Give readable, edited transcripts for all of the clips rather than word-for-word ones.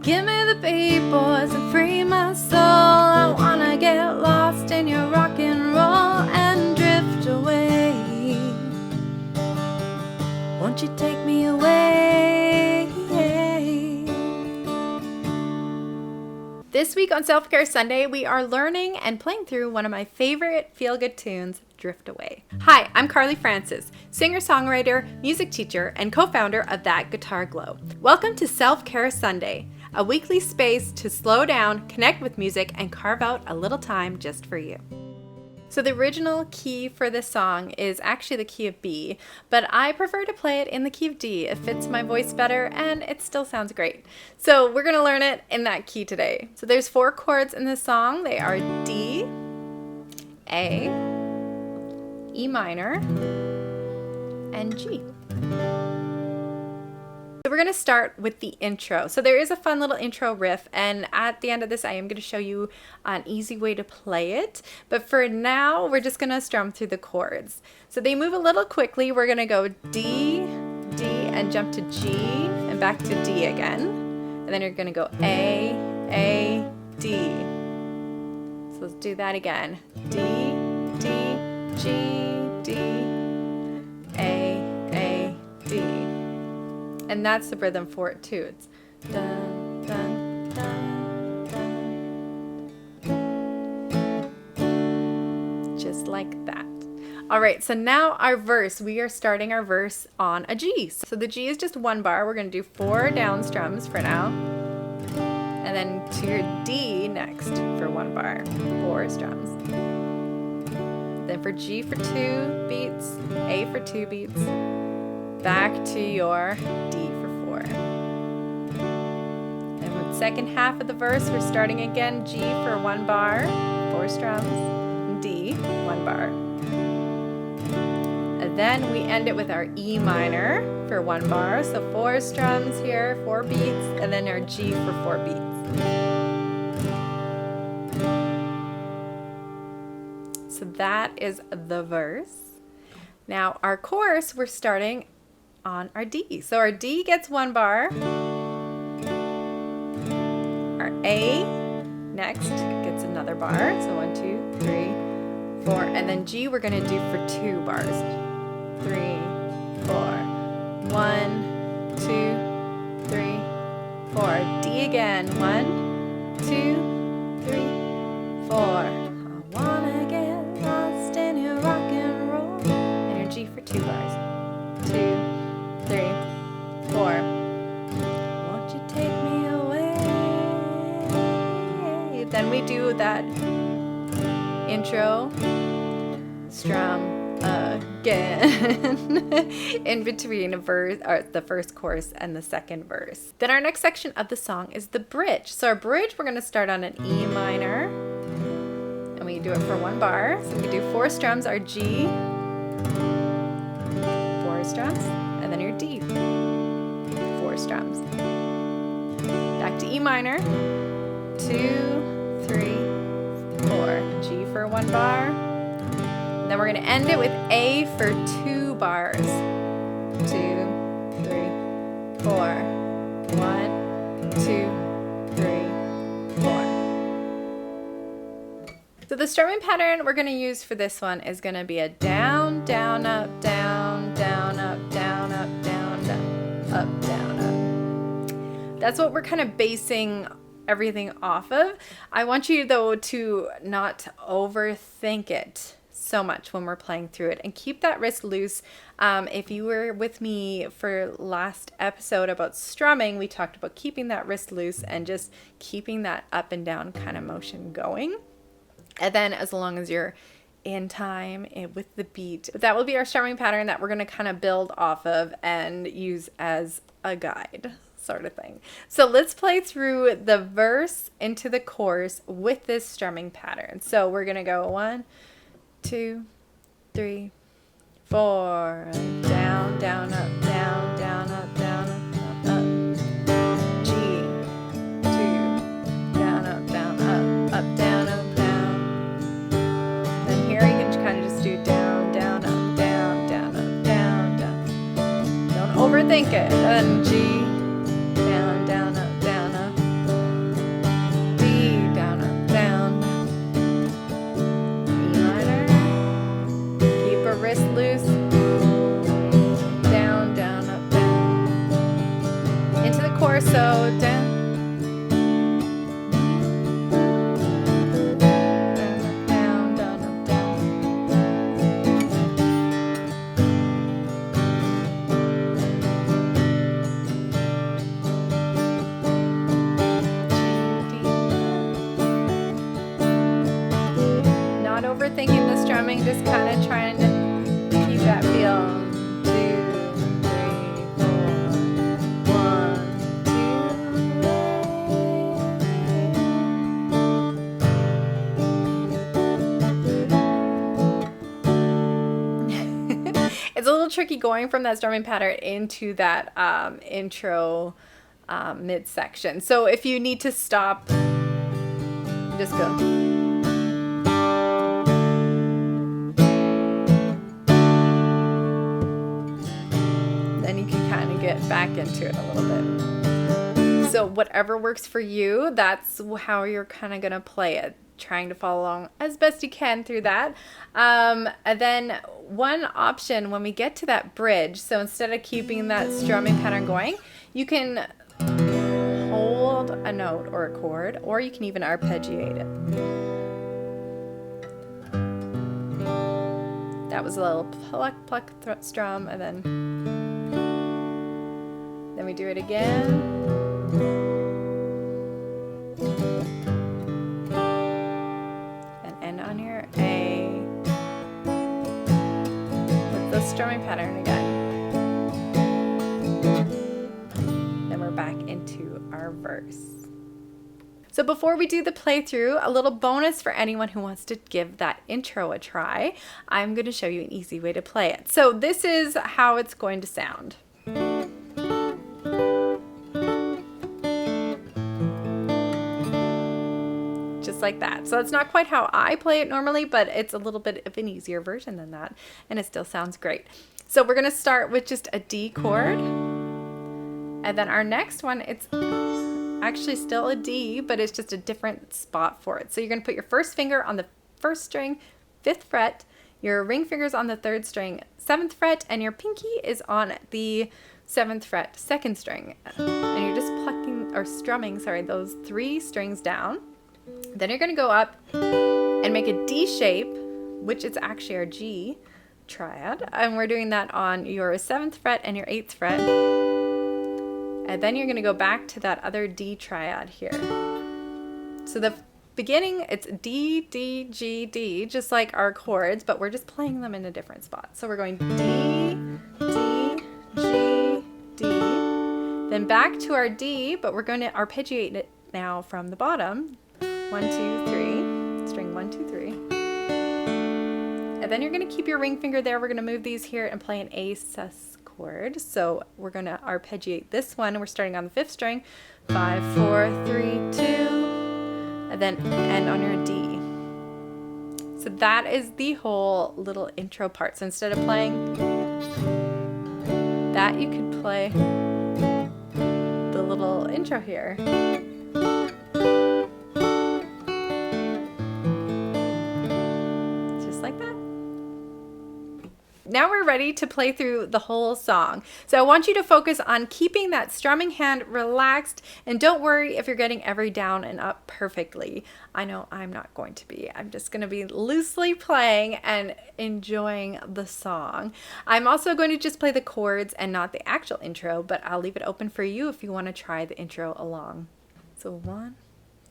Give me the beat, boys, and free my soul. I wanna get lost in your rock and roll and drift away. Won't you take me away? This week on Self-Care Sunday, we are learning and playing through one of my favorite feel-good tunes, Drift Away. Hi, I'm Karli Francis, singer-songwriter, music teacher, and co-founder of That Guitar Glow. Welcome to Self-Care Sunday, a weekly space to slow down, connect with music, and carve out a little time just for you. So the original key for this song is actually the key of B, but I prefer to play it in the key of D. It fits my voice better and it still sounds great. So we're gonna learn it in that key today. So there's 4 chords in this song. They are D, A, E minor, and G. So we're going to start with the intro. So there is a fun little intro riff, and at the end of this I am going to show you an easy way to play it. But for now, we're just going to strum through the chords. So they move a little quickly. We're going to go D, D, and jump to G, and back to D again. And then you're going to go A, D. So let's do that again. D, D, G, D, A, D. And that's the rhythm for it too. It's dun, dun, dun, dun. Just like that. All right, so now our verse, we are starting our verse on a G. So the G is just 1 bar. We're gonna do 4 down strums for now. And then to your D next for 1 bar, 4 strums. Then for G for 2 beats, A for 2 beats, back to your D for 4. And with the second half of the verse, we're starting again G for 1 bar, 4 strums, and D, 1 bar. And then we end it with our E minor for 1 bar, so 4 strums here, 4 beats, and then our G for 4 beats. So that is the verse. Now our chorus, we're starting on our D. So our D gets 1 bar. Our A next gets another bar. So 1, 2, 3, 4. And then G we're going to do for 2 bars. 3, 4. 1, 2, 3, 4. D again. 1, 2, 3, 4. I wanna get lost in your rock and roll. And your G for 2 bars. 2, 3, 4. Won't you take me away? Then we do that intro strum again in between a verse, or the first chorus and the second verse. Then our next section of the song is the bridge. So our bridge, we're going to start on an E minor, and we do it for 1 bar. So we do 4 strums, our G, 4 strums, and then your D, 4 strums. Back to E minor, 2, 3, 4. G for 1 bar. And then we're going to end it with A for 2 bars. 2, 3, 4. 1, 2, 3, 4. So the strumming pattern we're going to use for this one is going to be a down, down, up, down, down, up, down, up, down, down, up, down, up. That's what we're kind of basing everything off of. I want you though to not overthink it so much when we're playing through it, and keep that wrist loose. If you were with me for last episode about strumming, we talked about keeping that wrist loose and just keeping that up and down kind of motion going. And then as long as you're in time with the beat, that will be our strumming pattern that we're going to kind of build off of and use as a guide sort of thing. So let's play through the verse into the chorus with this strumming pattern. So we're going to go 1, 2, 3, 4. Down, down, up, down, down, up, down, up, up. G, 2, down, up, down, up, down. Then here you can kind of just do down, down, up, down, down, up, down, down. Don't overthink it. And G, down, down, up, down, up. tricky going from that strumming pattern into that intro midsection. So if you need to stop, just go. Then you can kind of get back into it a little bit. So whatever works for you, that's how you're kind of going to play it, trying to follow along as best you can through that. And then one option when we get to that bridge, so instead of keeping that strumming pattern going, you can hold a note or a chord, or you can even arpeggiate it. That was a little pluck, pluck, strum, and then we do it again. And end on your A with the strumming pattern again. Then we're back into our verse. So before we do the playthrough, a little bonus for anyone who wants to give that intro a try, I'm going to show you an easy way to play it. So this is how it's going to sound. Just like that. So it's not quite how I play it normally, but it's a little bit of an easier version than that, and it still sounds great. So we're going to start with just a D chord, and then our next one, it's actually still a D, but it's just a different spot for it. So you're going to put your first finger on the first string, 5th fret, your ring finger's on the 3rd string, 7th fret, and your pinky is on the 7th fret, 2nd string. And you're just plucking or strumming, sorry, those 3 strings down. Then you're going to go up and make a D shape, which is actually our G triad. And we're doing that on your 7th fret and your 8th fret. And then you're going to go back to that other D triad here. So the beginning, it's D, D, G, D, just like our chords, but we're just playing them in a different spot. So we're going D, D, G, D, then back to our D, but we're going to arpeggiate it now from the bottom. 1, 2, 3, string 1, 2, 3. And then you're going to keep your ring finger there. We're going to move these here and play an A sus chord. So we're going to arpeggiate this one. We're starting on the 5th string. 5, 4, 3, 2, and then end on your D. So that is the whole little intro part. So instead of playing that, you could play the little intro here. Now we're ready to play through the whole song. So I want you to focus on keeping that strumming hand relaxed, and don't worry if you're getting every down and up perfectly. I know I'm not going to be. I'm just going to be loosely playing and enjoying the song. I'm also going to just play the chords and not the actual intro, but I'll leave it open for you if you want to try the intro along. So 1,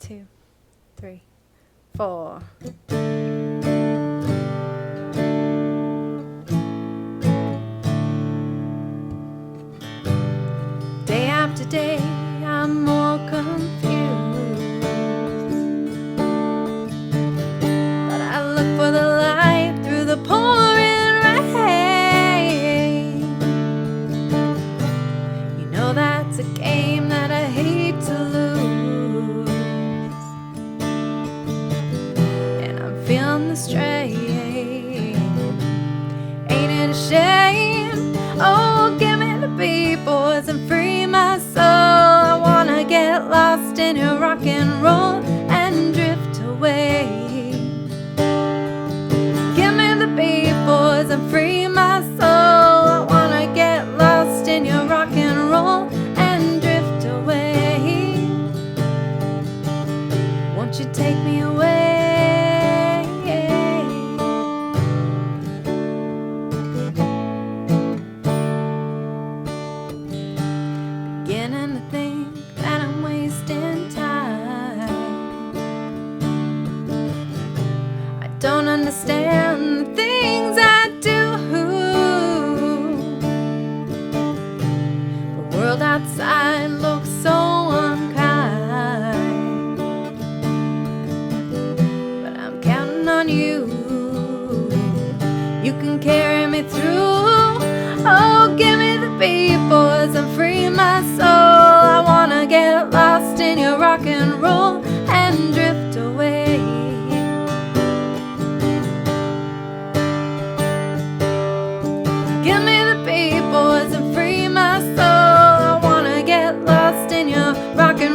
2, 3, 4. Today I'm more confused, but I look for the light through the pouring rain. You know that's a game that I hate to lose, and I'm feeling the strain. Ain't it a shame? Oh, give me the beat, boys, and free my soul. I wanna get lost in your rock and roll and drift away. Give me the beat, boys, and free my soul. I wanna get lost in your rock and roll and drift away. Won't you take me away? Beginning to think that I'm wasting time.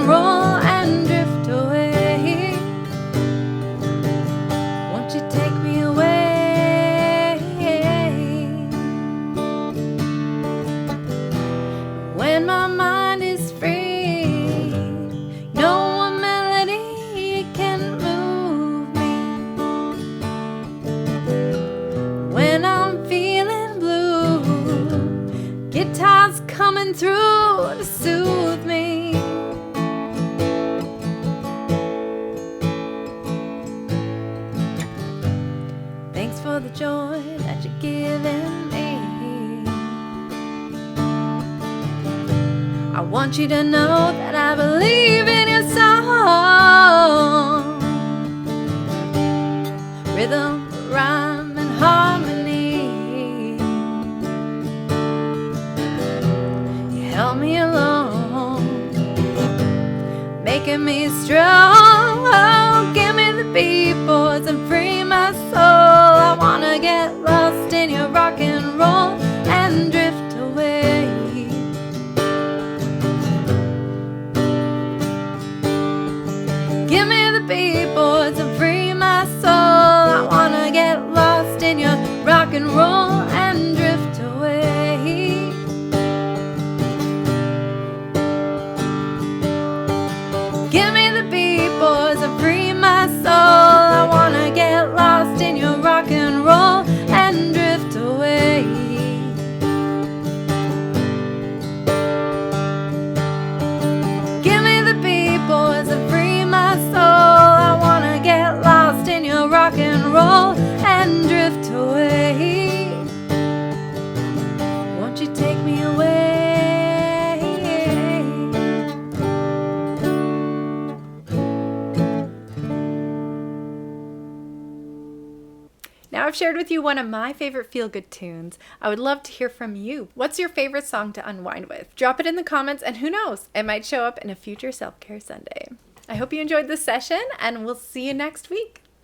roll and drift away. Won't you take me away? When my mind is free, no one melody can move me. When I'm feeling blue, guitar's coming through to soothe me. Thanks for the joy that you're giving me. I want you to know that I believe in your song. Rhythm, rhyme, and harmony. You held me along, making me strong. Oh, give me the beat, boys, and free my soul. I wanna get lost in your rock and roll and drift away. Give me the beat, boys, and free my soul. I wanna get lost in your rock and roll and drift away. Give me the beat, boys, and free my soul. I wanna get lost in your rock and roll and drift away. Give me the beat, boys, and free my soul. I wanna get lost in your rock and roll and drift away. Won't you take me away? Now I've shared with you one of my favorite feel-good tunes. I would love to hear from you. What's your favorite song to unwind with? Drop it in the comments, and who knows, it might show up in a future Self-Care Sunday. I hope you enjoyed this session, and we'll see you next week.